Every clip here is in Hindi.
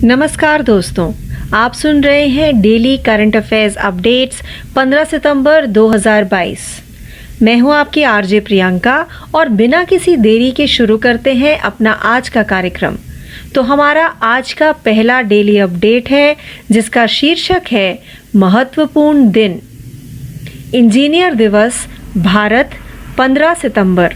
नमस्कार दोस्तों, आप सुन रहे हैं डेली करंट अफेयर्स अपडेट्स 15 सितंबर 2022। मैं हूं आपकी आरजे प्रियंका और बिना किसी देरी के शुरू करते हैं अपना आज का कार्यक्रम। तो हमारा आज का पहला डेली अपडेट है जिसका शीर्षक है महत्वपूर्ण दिन। इंजीनियर दिवस भारत 15 सितंबर।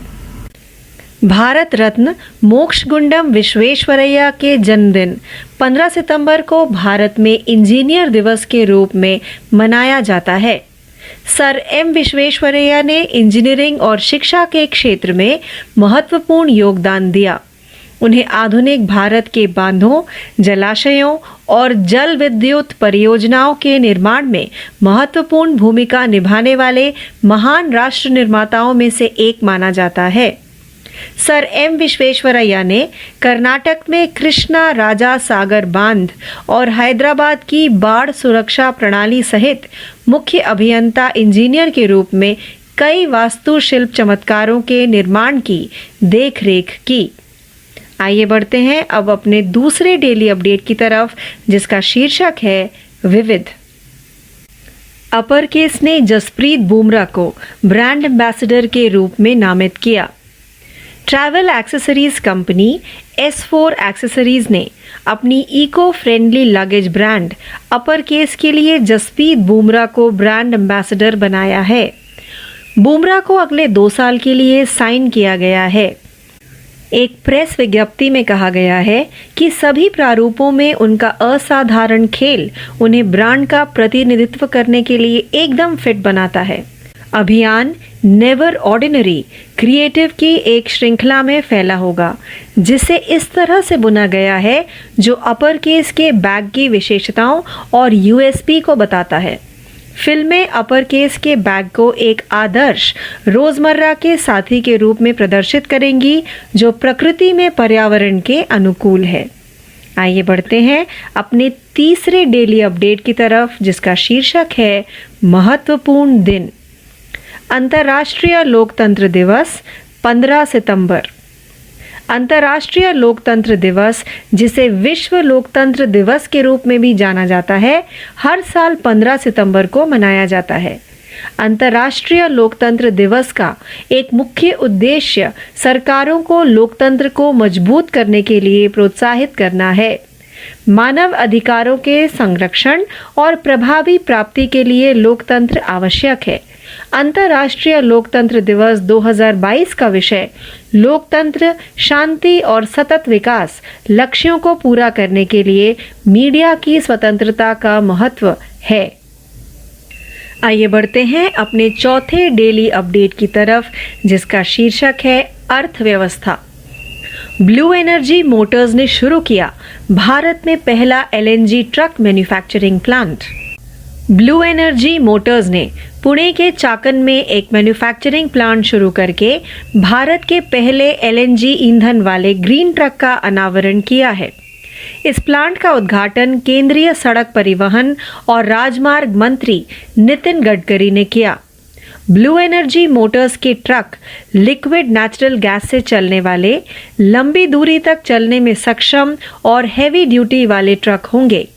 भारत रत्न मोक्षगुंडम विश्वेश्वरैया के जन्मदिन 15 सितंबर को भारत में इंजीनियर दिवस के रूप में मनाया जाता है। सर एम विश्वेश्वरैया ने इंजीनियरिंग और शिक्षा के क्षेत्र में महत्वपूर्ण योगदान दिया। उन्हें आधुनिक भारत के बांधों, जलाशयों और जल विद्युत परियोजनाओं के निर्माण में महत्वपूर्ण भूमिका निभाने वाले महान राष्ट्र निर्माताओं में से एक माना जाता है। सर एम विश्वेश्वरैया ने कर्नाटक में कृष्णा राजा सागर बांध और हैदराबाद की बाढ़ सुरक्षा प्रणाली सहित मुख्य अभियंता इंजीनियर के रूप में कई वास्तुशिल्प चमत्कारों के निर्माण की देखरेख की। आइए बढ़ते हैं अब अपने दूसरे डेली अपडेट की तरफ जिसका शीर्षक है विविध। अपर केस ने जसप्रीत बुमराह को ब्रांड एम्बेसडर के रूप में नामित किया। Travel accessories company S4 accessories ने अपनी eco friendly luggage brand upper case के लिए जसप्रीत बुमराह को ब्रांड एम्बेसडर बनाया है। बुमराह को अगले 2 साल के लिए साइन किया गया है। एक प्रेस विज्ञप्ति में कहा गया है कि सभी प्रारूपों में उनका असाधारण खेल उन्हें ब्रांड का प्रतिनिधित्व करने के लिए एकदम फिट बनाता है। अभियान नेवर ऑर्डिनरी क्रिएटिव की एक श्रृंखला में फैला होगा जिसे इस तरह से बुना गया है जो अपर केस के बैग की विशेषताओं और यूएसपी को बताता है। फिल्में अपर केस के बैग को एक आदर्श रोजमर्रा के साथी के रूप में प्रदर्शित करेंगी जो प्रकृति में पर्यावरण के अनुकूल है। आइए बढ़ते हैं अपने तीसरे डेली अपडेट की तरफ जिसका शीर्षक है महत्वपूर्ण दिन। अंतर्राष्ट्रीय लोकतंत्र दिवस 15 सितंबर। अंतर्राष्ट्रीय लोकतंत्र दिवस जिसे विश्व लोकतंत्र दिवस के रूप में भी जाना जाता है हर साल 15 सितंबर को मनाया जाता है। अंतर्राष्ट्रीय लोकतंत्र दिवस का एक मुख्य उद्देश्य सरकारों को लोकतंत्र को मजबूत करने के लिए प्रोत्साहित करना है। मानव अधिकारों के संरक्षण और प्रभावी प्राप्ति के लिए लोकतंत्र आवश्यक है। अंतर्राष्ट्रीय लोकतंत्र दिवस 2022 का विषय लोकतंत्र, शांति और सतत विकास लक्ष्यों को पूरा करने के लिए मीडिया की स्वतंत्रता का महत्व है। आइए बढ़ते हैं अपने चौथे डेली अपडेट की तरफ जिसका शीर्षक है अर्थव्यवस्था। ब्लू एनर्जी मोटर्स ने शुरू किया भारत में पहला LNG truck manufacturing plant. Blue energy Motors ने पुणे के चाकन में एक मैन्युफैक्चरिंग प्लांट शुरू करके भारत के पहले LNG ईंधन वाले ग्रीन ट्रक का अनावरण किया है। इस प्लांट का उद्घाटन केंद्रीय सड़क परिवहन और राजमार्ग मंत्री नितिन गडकरी ने किया। ब्लू एनर्जी मोटर्स के ट्रक लिक्विड नेचुरल गैस से चलने वाले लंबी दूरी तक चलने में सक्षम और हैवी ड्यूटी वाले ट्रक होंगे।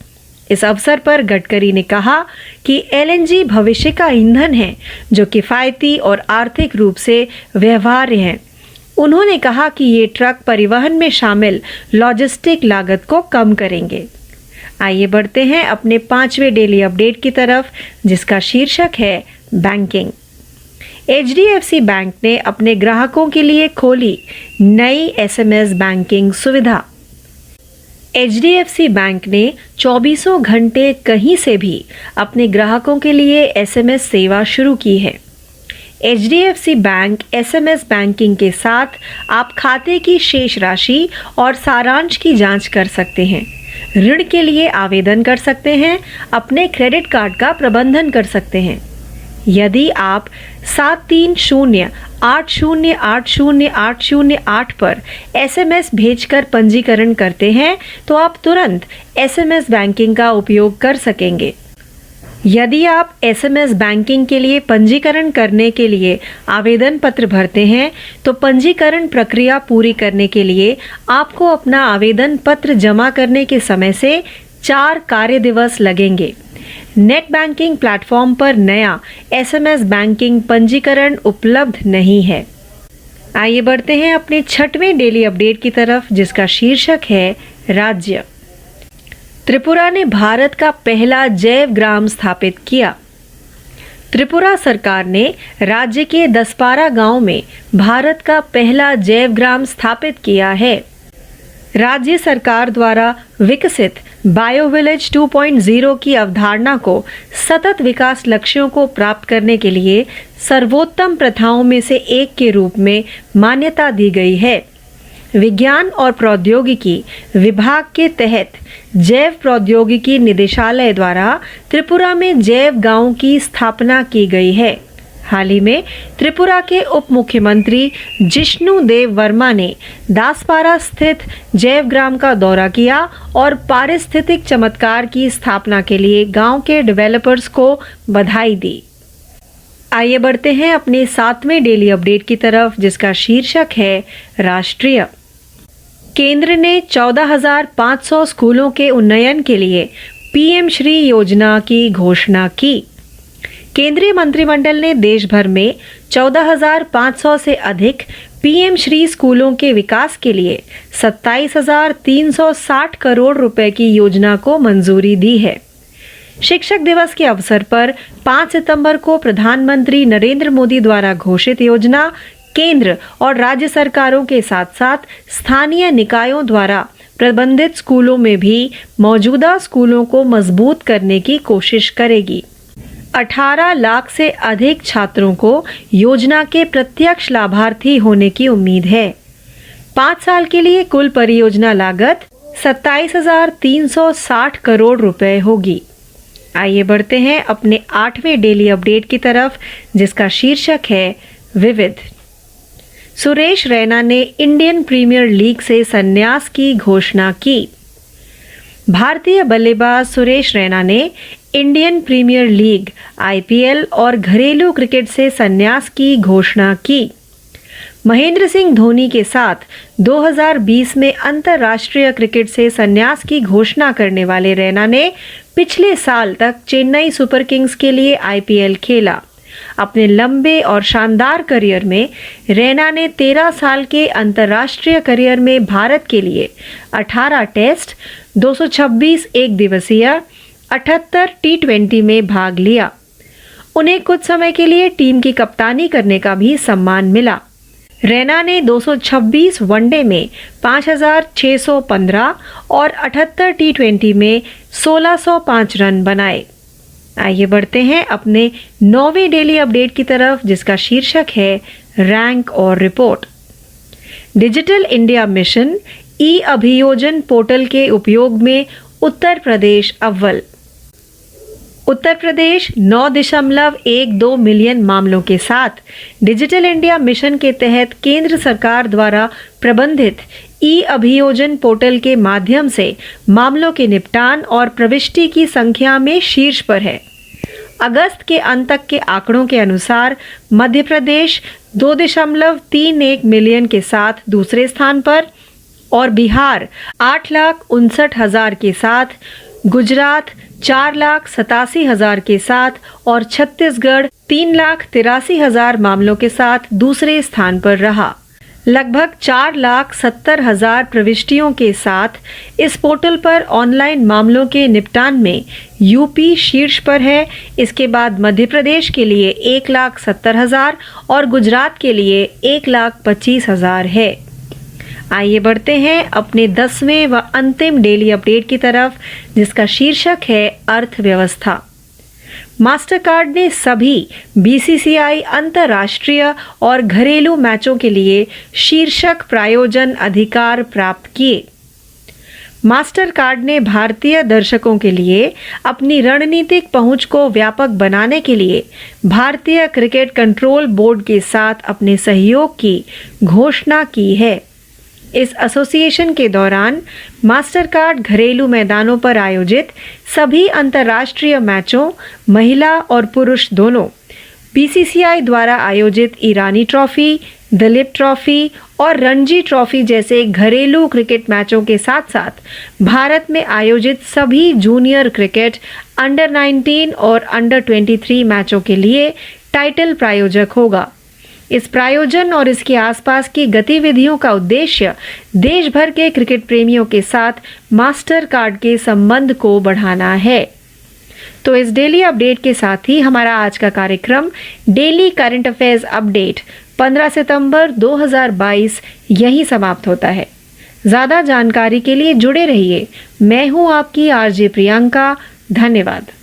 इस अवसर पर गडकरी ने कहा कि LNG भविष्य का ईंधन है जो किफ़ायती और आर्थिक रूप से व्यवहार्य है। उन्होंने कहा कि ये ट्रक परिवहन में शामिल लॉजिस्टिक लागत को कम करेंगे। आइए बढ़ते हैं अपने 5वें डेली अपडेट की तरफ जिसका शीर्षक है बैंकिंग। HDFC बैंक ने अपने ग्राहकों के लिए खोली नई SMS बैंकिंग सुविधा। HDFC बैंक ने 24 घंटे कहीं से भी अपने ग्राहकों के लिए SMS सेवा शुरू की है। HDFC बैंक SMS बैंकिंग के साथ आप खाते की शेष राशि और सारांश की जांच कर सकते हैं, ऋण के लिए आवेदन कर सकते हैं, अपने क्रेडिट कार्ड का प्रबंधन कर सकते हैं। यदि आप 7308080808 पर SMS भेजकर पंजीकरण करते हैं तो आप तुरंत SMS बैंकिंग का उपयोग कर सकेंगे। यदि आप एसएमएस बैंकिंग के लिए पंजीकरण करने के लिए आवेदन पत्र भरते हैं तो पंजीकरण प्रक्रिया पूरी करने के लिए आपको अपना आवेदन पत्र जमा करने के समय से 4 कार्य दिवस लगेंगे। नेट बैंकिंग प्लेटफॉर्म पर नया एसएमएस बैंकिंग पंजीकरण उपलब्ध नहीं है। आइए बढ़ते हैं अपने 6वें डेली अपडेट की तरफ, जिसका शीर्षक है राज्य। त्रिपुरा ने भारत का पहला जैव ग्राम स्थापित किया। त्रिपुरा सरकार ने राज्य के दसपारा गांव में भारत का पहला जैव ग्राम स्थापित किया है। राज्य सरकार द्वारा विकसित बायो विलेज 2.0 की अवधारणा को सतत विकास लक्ष्यों को प्राप्त करने के लिए सर्वोत्तम प्रथाओं में से एक के रूप में मान्यता दी गई है। विज्ञान और प्रौद्योगिकी विभाग के तहत जैव प्रौद्योगिकी निदेशालय द्वारा त्रिपुरा में जैव गांव की स्थापना की गई है। हाल ही में त्रिपुरा के उप मुख्यमंत्री जिष्णु देव वर्मा ने दासपारा स्थित जैव ग्राम का दौरा किया और पारिस्थितिक चमत्कार की स्थापना के लिए गांव के डेवलपर्स को बधाई दी। आइए बढ़ते हैं अपने 7वें डेली अपडेट की तरफ, जिसका शीर्षक है राष्ट्रीय। केंद्र ने 14,500 स्कूलों के उन्नयन के लिए पीएम श्री योजना की घोषणा की। केंद्रीय मंत्रिमंडल ने देश भर में 14,500 से अधिक पीएम श्री स्कूलों के विकास के लिए 27,360 करोड़ रुपए की योजना को मंजूरी दी है। शिक्षक दिवस के अवसर पर 5 सितंबर को प्रधानमंत्री नरेंद्र मोदी द्वारा घोषित योजना केंद्र और राज्य सरकारों के साथ साथ स्थानीय निकायों द्वारा प्रबंधित स्कूलों में भी मौजूदा स्कूलों को मजबूत करने की कोशिश करेगी। 18 लाख से अधिक छात्रों को योजना के प्रत्यक्ष लाभार्थी होने की उम्मीद है। 5 साल के लिए कुल परियोजना लागत 27,360 करोड़ रुपए होगी। आइए बढ़ते हैं अपने 8वें डेली अपडेट की तरफ, जिसका शीर्षक है विविध। सुरेश रैना ने इंडियन प्रीमियर लीग से संन्यास की घोषणा की। भारतीय बल्लेबाज सुरेश रैना ने इंडियन प्रीमियर लीग आईपीएल और घरेलू क्रिकेट से संन्यास की घोषणा की। महेंद्र सिंह धोनी के साथ 2020 में अंतर्राष्ट्रीय क्रिकेट से संन्यास की घोषणा करने वाले रैना ने पिछले साल तक चेन्नई सुपर किंग्स के लिए आईपीएल खेला। अपने लंबे और शानदार करियर में रैना ने 13 साल के अंतर्राष्ट्रीय करियर में भारत के लिए 18 टेस्ट, 226 एक दिवसीय, 78 टी20 में भाग लिया। उन्हें कुछ समय के लिए टीम की कप्तानी करने का भी सम्मान मिला। रैना ने 226 वनडे में 5,615 और 78 टी20 में 1,605 रन बनाए। आइए बढ़ते हैं अपने 9वें डेली अपडेट की तरफ, जिसका शीर्षक है रैंक और रिपोर्ट। डिजिटल इंडिया मिशन ई अभियोजन पोर्टल के उपयोग में उत्तर प्रदेश अव्वल। उत्तर प्रदेश 9.12 मिलियन मामलों के साथ डिजिटल इंडिया मिशन के तहत केंद्र सरकार द्वारा प्रबंधित ई अभियोजन पोर्टल के माध्यम से मामलों के निपटान और प्रविष्टि की संख्या में शीर्ष पर है। अगस्त के अंत तक के आंकड़ों के अनुसार मध्य प्रदेश 2.31 मिलियन के साथ दूसरे स्थान पर और बिहार 8,59,000 के साथ, गुजरात 4,87,000 के साथ और छत्तीसगढ़ 3,83,000 मामलों के साथ दूसरे स्थान पर रहा। लगभग 4,70,000 प्रविष्टियों के साथ इस पोर्टल पर ऑनलाइन मामलों के निपटान में यूपी शीर्ष पर है। इसके बाद मध्य प्रदेश के लिए 1,70,000 और गुजरात के लिए 1,25,000 है। आइए बढ़ते हैं अपने 10वें व अंतिम डेली अपडेट की तरफ, जिसका शीर्षक है अर्थव्यवस्था। मास्टरकार्ड ने सभी बीसीसीआई अंतर्राष्ट्रीय और घरेलू मैचों के लिए शीर्षक प्रायोजन अधिकार प्राप्त किए। मास्टरकार्ड ने भारतीय दर्शकों के लिए अपनी रणनीतिक पहुंच को व्यापक बनाने के लिए भारतीय क्रिकेट कंट्रोल बोर्ड के साथ अपने सहयोग की घोषणा की है। इस एसोसिएशन के दौरान मास्टर कार्ड घरेलू मैदानों पर आयोजित सभी अंतर्राष्ट्रीय मैचों, महिला और पुरुष दोनों, बीसीसीआई द्वारा आयोजित ईरानी ट्रॉफी, दिलीप ट्रॉफी और रणजी ट्रॉफी जैसे घरेलू क्रिकेट मैचों के साथ साथ भारत में आयोजित सभी जूनियर क्रिकेट, अंडर 19 और अंडर 23 मैचों के लिए टाइटल प्रायोजक होगा। इस प्रायोजन और इसके आसपास की गतिविधियों का उद्देश्य देश भर के क्रिकेट प्रेमियों के साथ मास्टर कार्ड के संबंध को बढ़ाना है। तो इस डेली अपडेट के साथ ही हमारा आज का कार्यक्रम डेली करंट अफेयर्स अपडेट 15 सितंबर 2022 यहीं समाप्त होता है। ज़्यादा जानकारी के लिए जुड़े रहिए। मैं हूं आपकी आरजे प्रियंका। धन्यवाद।